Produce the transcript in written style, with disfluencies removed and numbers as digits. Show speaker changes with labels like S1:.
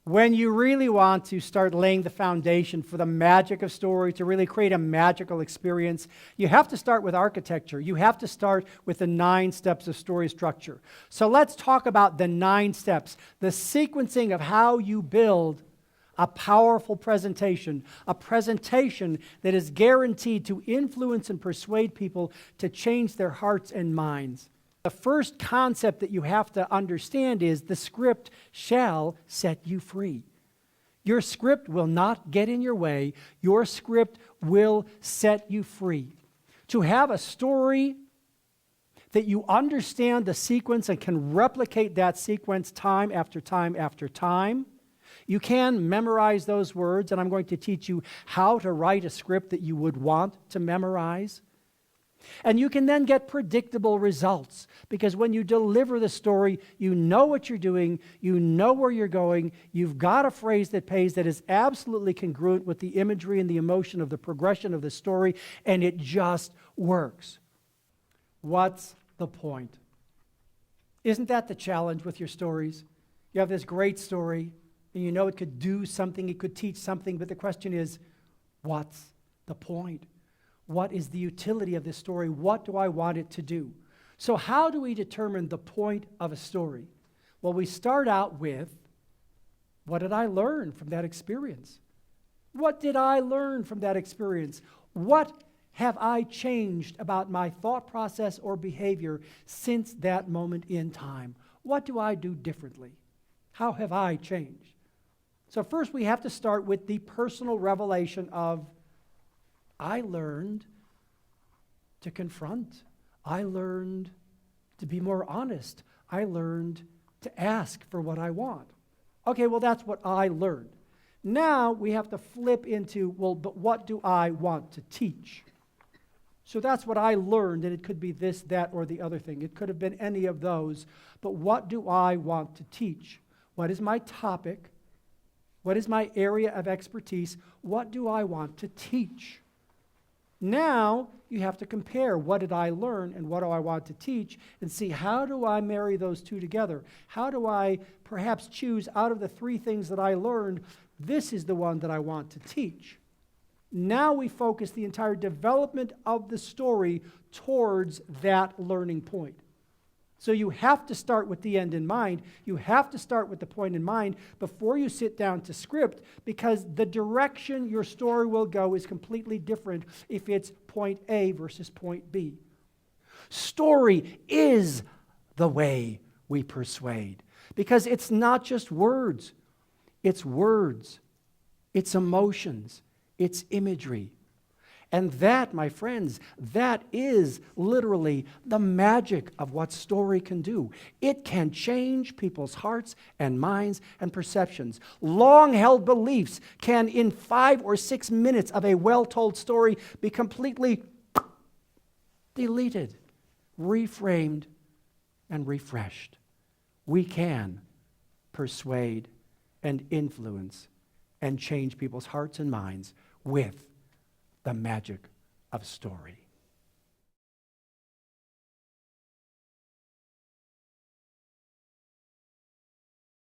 S1: When you really want to start laying the foundation for the magic of story, to really create a magical experience, you have to start with architecture. You have to start with the 9 steps of story structure. So let's talk about the 9 steps, the sequencing of how you build a powerful presentation, a presentation that is guaranteed to influence and persuade people to change their hearts and minds. The first concept that you have to understand is the script shall set you free. Your script will not get in your way. Your script will set you free. To have a story that you understand the sequence and can replicate that sequence time after time after time, you can memorize those words, and I'm going to teach you how to write a script that you would want to memorize. And you can then get predictable results, because when you deliver the story, you know what you're doing, you know where you're going, you've got a phrase that pays that is absolutely congruent with the imagery and the emotion of the progression of the story, and it just works. What's the point? Isn't that the challenge with your stories? You have this great story, and you know it could do something, it could teach something, but the question is, what's the point? What is the utility of this story? What do I want it to do? So how do we determine the point of a story? Well, we start out with, what did I learn from that experience? What did I learn from that experience? What have I changed about my thought process or behavior since that moment in time? What do I do differently? How have I changed? So first we have to start with the personal revelation of, I learned to confront. I learned to be more honest. I learned to ask for what I want. Okay, well, that's what I learned. Now we have to flip into, well, but what do I want to teach? So that's what I learned, and it could be this, that, or the other thing. It could have been any of those. But what do I want to teach? What is my topic? What is my area of expertise? What do I want to teach? Now you have to compare what did I learn and what do I want to teach, and see how do I marry those two together? How do I perhaps choose out of the 3 things that I learned, this is the one that I want to teach? Now we focus the entire development of the story towards that learning point. So you have to start with the end in mind. You have to start with the point in mind before you sit down to script, because the direction your story will go is completely different if it's point A versus point B. Story is the way we persuade, because it's not just words. It's words, it's emotions, it's imagery. And that, my friends, that is literally the magic of what story can do. It can change people's hearts and minds and perceptions. Long-held beliefs can, in 5 or 6 minutes of a well-told story, be completely deleted, reframed, and refreshed. We can persuade and influence and change people's hearts and minds with the magic of story.